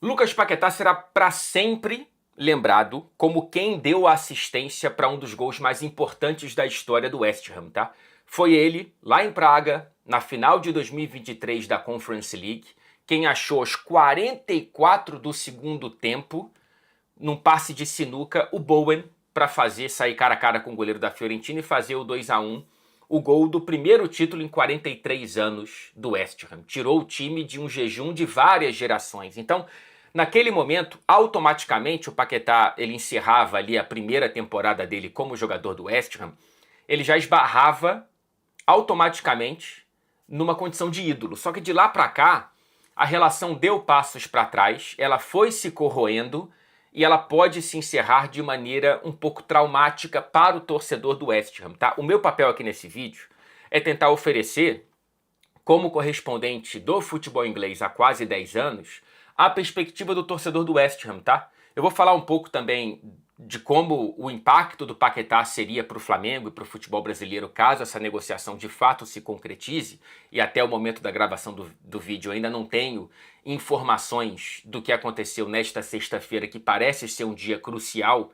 Lucas Paquetá será para sempre lembrado como quem deu a assistência para um dos gols mais importantes da história do West Ham, tá? Foi ele, lá em Praga, na final de 2023 da Conference League, quem achou aos 44 do segundo tempo, num passe de sinuca, o Bowen para fazer sair cara a cara com o goleiro da Fiorentina e fazer o 2-1, o gol do primeiro título em 43 anos do West Ham. Tirou o time de um jejum de várias gerações. Então, naquele momento, automaticamente o Paquetá ele encerrava ali a primeira temporada dele como jogador do West Ham, ele já esbarrava automaticamente numa condição de ídolo. Só que de lá para cá, a relação deu passos para trás, ela foi se corroendo e ela pode se encerrar de maneira um pouco traumática para o torcedor do West Ham, tá? O meu papel aqui nesse vídeo é tentar oferecer, como correspondente do futebol inglês há quase 10 anos, a perspectiva do torcedor do West Ham, tá? Eu vou falar um pouco também de como o impacto do Paquetá seria para o Flamengo e para o futebol brasileiro caso essa negociação de fato se concretize, e até o momento da gravação do vídeo eu ainda não tenho informações do que aconteceu nesta sexta-feira, que parece ser um dia crucial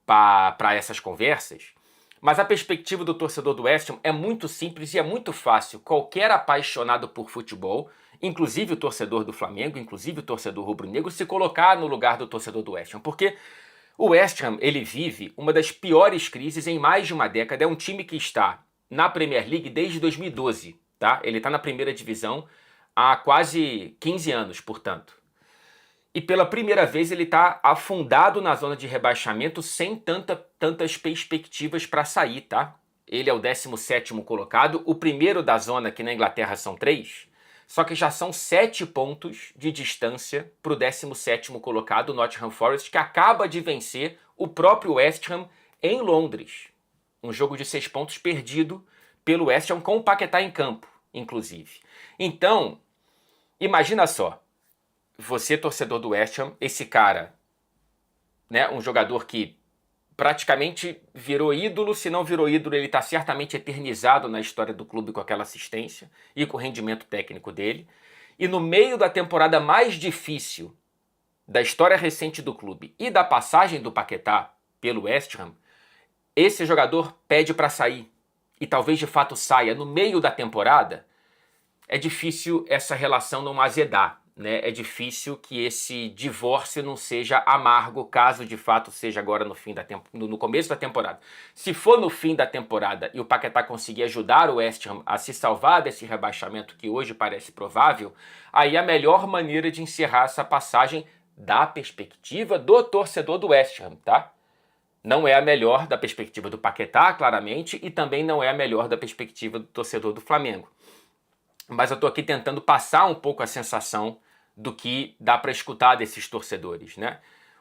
para essas conversas. Mas a perspectiva do torcedor do West Ham é muito simples e é muito fácil. Qualquer apaixonado por futebol, inclusive o torcedor do Flamengo, inclusive o torcedor rubro-negro, se colocar no lugar do torcedor do West Ham. Porque o West Ham, ele vive uma das piores crises em mais de uma década. É um time que está na Premier League desde 2012, tá? Ele está na primeira divisão há quase 15 anos, portanto. E pela primeira vez ele está afundado na zona de rebaixamento sem tantas perspectivas para sair, tá? Ele é o 17º colocado, o primeiro da zona aqui na Inglaterra são 3, só que já são 7 pontos de distância para o 17º colocado, o Nottingham Forest, que acaba de vencer o próprio West Ham em Londres. Um jogo de 6 pontos perdido pelo West Ham com o Paquetá em campo, inclusive. Então, imagina só. Você, torcedor do West Ham, esse cara, né, um jogador que praticamente virou ídolo, se não virou ídolo, ele está certamente eternizado na história do clube com aquela assistência e com o rendimento técnico dele. E no meio da temporada mais difícil da história recente do clube e da passagem do Paquetá pelo West Ham, esse jogador pede para sair e talvez de fato saia no meio da temporada. É difícil essa relação não azedar. Né? É difícil que esse divórcio não seja amargo, caso de fato seja agora no começo da temporada. Se for no fim da temporada e o Paquetá conseguir ajudar o West Ham a se salvar desse rebaixamento que hoje parece provável, aí a melhor maneira de encerrar essa passagem da perspectiva do torcedor do West Ham, tá? Não é a melhor da perspectiva do Paquetá, claramente, e também não é a melhor da perspectiva do torcedor do Flamengo. Mas eu estou aqui tentando passar um pouco a sensação do que dá para escutar desses torcedores, né?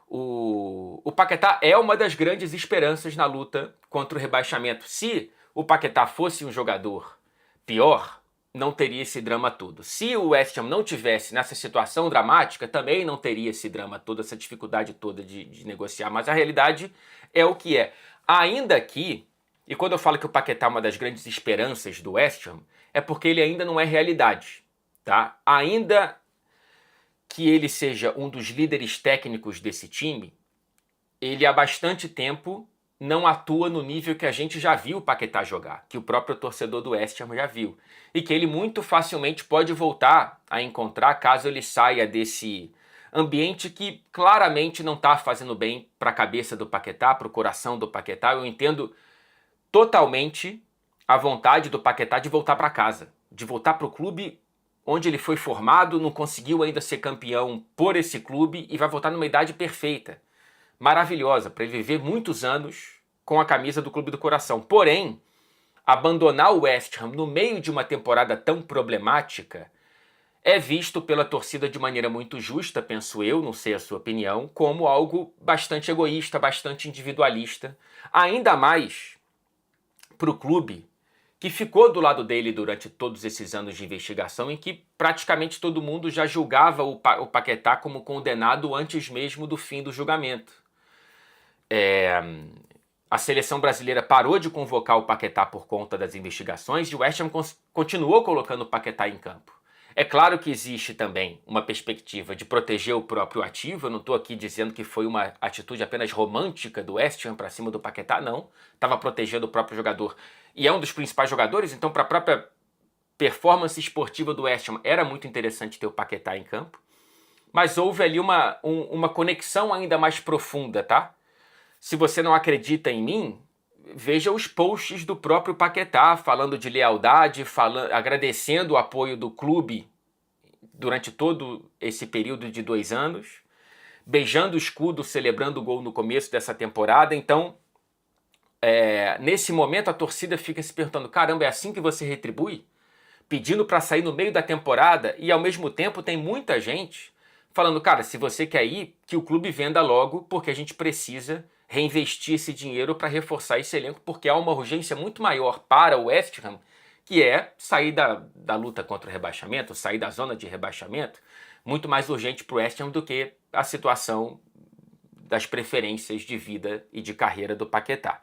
O Paquetá é uma das grandes esperanças na luta contra o rebaixamento. Se o Paquetá fosse um jogador pior, não teria esse drama todo. Se o West Ham não tivesse nessa situação dramática, também não teria esse drama todo, essa dificuldade toda de negociar. Mas a realidade é o que é. Ainda que, e quando eu falo que o Paquetá é uma das grandes esperanças do West Ham, é porque ele ainda não é realidade, tá? Ainda que ele seja um dos líderes técnicos desse time, ele há bastante tempo não atua no nível que a gente já viu o Paquetá jogar, que o próprio torcedor do West Ham já viu, e que ele muito facilmente pode voltar a encontrar caso ele saia desse ambiente que claramente não está fazendo bem para a cabeça do Paquetá, para o coração do Paquetá. Eu entendo totalmente a vontade do Paquetá de voltar para casa, de voltar para o clube onde ele foi formado, não conseguiu ainda ser campeão por esse clube e vai voltar numa idade perfeita, maravilhosa, para ele viver muitos anos com a camisa do clube do coração. Porém, abandonar o West Ham no meio de uma temporada tão problemática é visto pela torcida de maneira muito justa, penso eu, não sei a sua opinião, como algo bastante egoísta, bastante individualista, ainda mais para o clube que ficou do lado dele durante todos esses anos de investigação, em que praticamente todo mundo já julgava o Paquetá como condenado antes mesmo do fim do julgamento. A seleção brasileira parou de convocar o Paquetá por conta das investigações e o West Ham continuou colocando o Paquetá em campo. É claro que existe também uma perspectiva de proteger o próprio ativo. Eu não estou aqui dizendo que foi uma atitude apenas romântica do West Ham para cima do Paquetá, não. Estava protegendo o próprio jogador. E é um dos principais jogadores, então para a própria performance esportiva do West Ham era muito interessante ter o Paquetá em campo. Mas houve ali uma conexão ainda mais profunda, tá? Se você não acredita em mim, veja os posts do próprio Paquetá falando de lealdade, agradecendo o apoio do clube durante todo esse período de 2 anos, beijando o escudo, celebrando o gol no começo dessa temporada. Então, nesse momento a torcida fica se perguntando, caramba, é assim que você retribui? Pedindo para sair no meio da temporada, e ao mesmo tempo tem muita gente falando, cara, se você quer ir, que o clube venda logo, porque a gente precisa reinvestir esse dinheiro para reforçar esse elenco, porque há uma urgência muito maior para o West Ham, que é sair da luta contra o rebaixamento, sair da zona de rebaixamento, muito mais urgente para o West Ham do que a situação das preferências de vida e de carreira do Paquetá.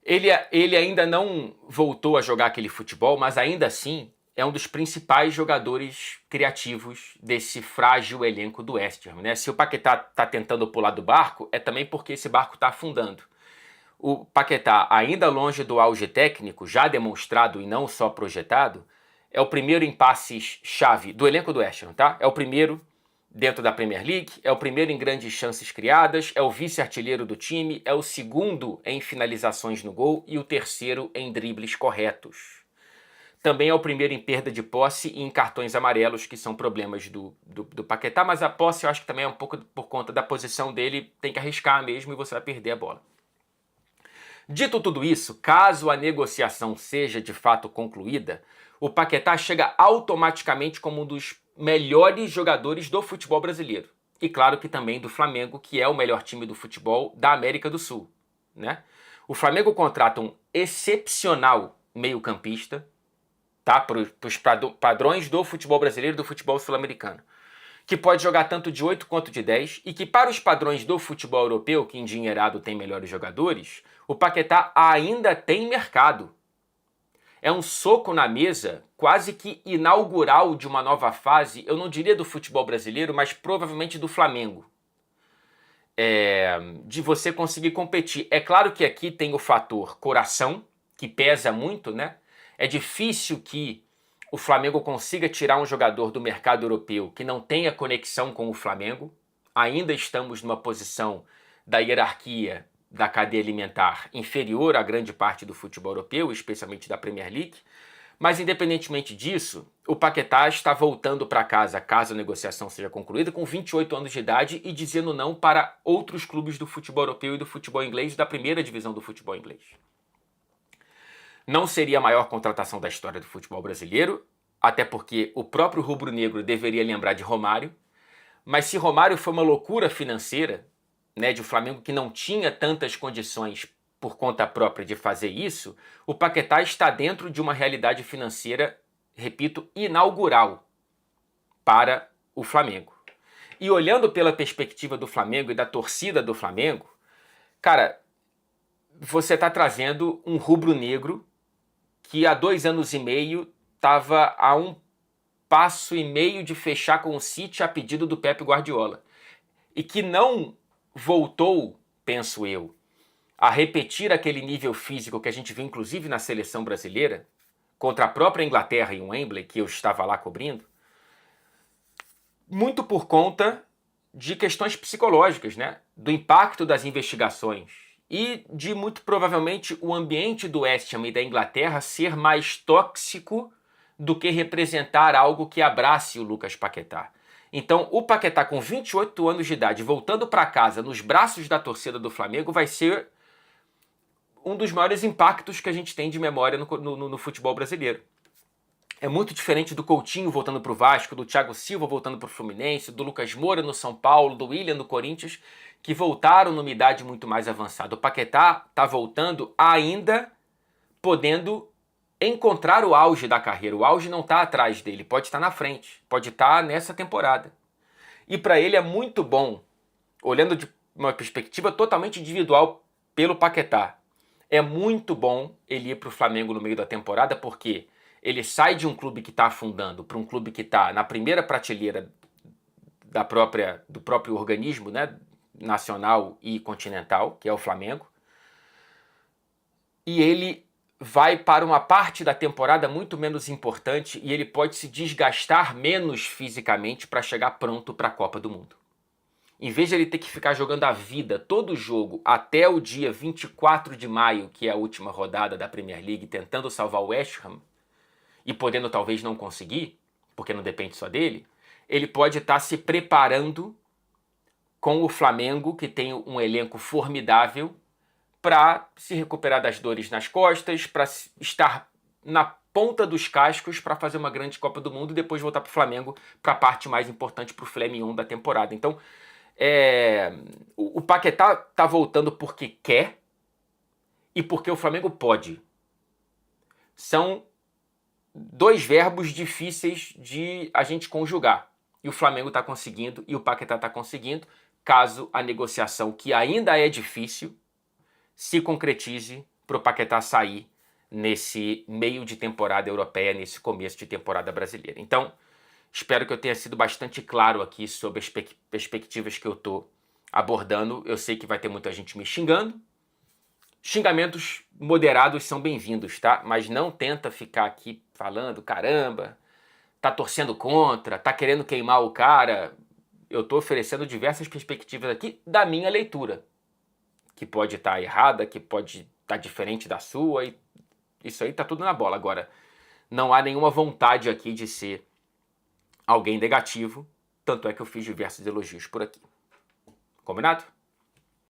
Ele ainda não voltou a jogar aquele futebol, mas ainda assim é um dos principais jogadores criativos desse frágil elenco do West Ham, né? Se o Paquetá está tentando pular do barco, é também porque esse barco está afundando. O Paquetá, ainda longe do auge técnico, já demonstrado e não só projetado, é o primeiro em passes-chave do elenco do West Ham, tá? É o primeiro dentro da Premier League, é o primeiro em grandes chances criadas, é o vice-artilheiro do time, é o segundo em finalizações no gol e o terceiro em dribles corretos. Também é o primeiro em perda de posse e em cartões amarelos, que são problemas do Paquetá, mas a posse eu acho que também é um pouco por conta da posição dele, tem que arriscar mesmo e você vai perder a bola. Dito tudo isso, caso a negociação seja de fato concluída, o Paquetá chega automaticamente como um dos melhores jogadores do futebol brasileiro. E claro que também do Flamengo, que é o melhor time do futebol da América do Sul, né? O Flamengo contrata um excepcional meio-campista, tá? Para os padrões do futebol brasileiro e do futebol sul-americano, que pode jogar tanto de 8 quanto de 10, e que para os padrões do futebol europeu, que endinheirado tem melhores jogadores, o Paquetá ainda tem mercado. É um soco na mesa quase que inaugural de uma nova fase, eu não diria do futebol brasileiro, mas provavelmente do Flamengo. De você conseguir competir. É claro que aqui tem o fator coração, que pesa muito, né? É difícil que o Flamengo consiga tirar um jogador do mercado europeu que não tenha conexão com o Flamengo. Ainda estamos numa posição da hierarquia da cadeia alimentar inferior à grande parte do futebol europeu, especialmente da Premier League. Mas independentemente disso, o Paquetá está voltando para casa, caso a negociação seja concluída, com 28 anos de idade e dizendo não para outros clubes do futebol europeu e do futebol inglês, da primeira divisão do futebol inglês. Não seria a maior contratação da história do futebol brasileiro, até porque o próprio rubro-negro deveria lembrar de Romário, mas se Romário foi uma loucura financeira, né, de um Flamengo que não tinha tantas condições por conta própria de fazer isso, o Paquetá está dentro de uma realidade financeira, repito, inaugural para o Flamengo. E olhando pela perspectiva do Flamengo e da torcida do Flamengo, cara, você está trazendo um rubro-negro que há 2 anos e meio estava a 1,5 passo de fechar com o City a pedido do Pep Guardiola. E que não voltou, penso eu, a repetir aquele nível físico que a gente viu inclusive na seleção brasileira, contra a própria Inglaterra em Wembley, que eu estava lá cobrindo, muito por conta de questões psicológicas, né? Do impacto das investigações e de, muito provavelmente, o ambiente do West Ham e da Inglaterra ser mais tóxico do que representar algo que abrace o Lucas Paquetá. Então, o Paquetá, com 28 anos de idade, voltando para casa nos braços da torcida do Flamengo, vai ser um dos maiores impactos que a gente tem de memória no futebol brasileiro. É muito diferente do Coutinho voltando para o Vasco, do Thiago Silva voltando para o Fluminense, do Lucas Moura no São Paulo, do Willian no Corinthians, que voltaram numa idade muito mais avançada. O Paquetá está voltando ainda podendo encontrar o auge da carreira. O auge não está atrás dele, pode estar na frente, pode estar nessa temporada. E para ele é muito bom, olhando de uma perspectiva totalmente individual pelo Paquetá, é muito bom ele ir para o Flamengo no meio da temporada, porque ele sai de um clube que está afundando para um clube que está na primeira prateleira do próprio organismo, né, nacional e continental, que é o Flamengo, e ele vai para uma parte da temporada muito menos importante e ele pode se desgastar menos fisicamente para chegar pronto para a Copa do Mundo. Em vez de ele ter que ficar jogando a vida, todo jogo, até o dia 24 de maio, que é a última rodada da Premier League, tentando salvar o West Ham, e podendo talvez não conseguir, porque não depende só dele, ele pode estar se preparando com o Flamengo, que tem um elenco formidável, para se recuperar das dores nas costas, para estar na ponta dos cascos para fazer uma grande Copa do Mundo e depois voltar para o Flamengo para a parte mais importante, para o filé mignon da temporada. Então, o Paquetá tá voltando porque quer e porque o Flamengo pode. São dois verbos difíceis de a gente conjugar. E o Flamengo está conseguindo e o Paquetá está conseguindo, caso a negociação, que ainda é difícil, se concretize para o Paquetá sair nesse meio de temporada europeia, nesse começo de temporada brasileira. Então, espero que eu tenha sido bastante claro aqui sobre as perspectivas que eu estou abordando. Eu sei que vai ter muita gente me xingando. Xingamentos moderados são bem-vindos, tá? Mas não tenta ficar aqui falando, caramba, tá torcendo contra, tá querendo queimar o cara. Eu estou oferecendo diversas perspectivas aqui da minha leitura, que pode estar errada, que pode estar diferente da sua, e isso aí tá tudo na bola. Agora, não há nenhuma vontade aqui de ser alguém negativo, tanto é que eu fiz diversos elogios por aqui. Combinado?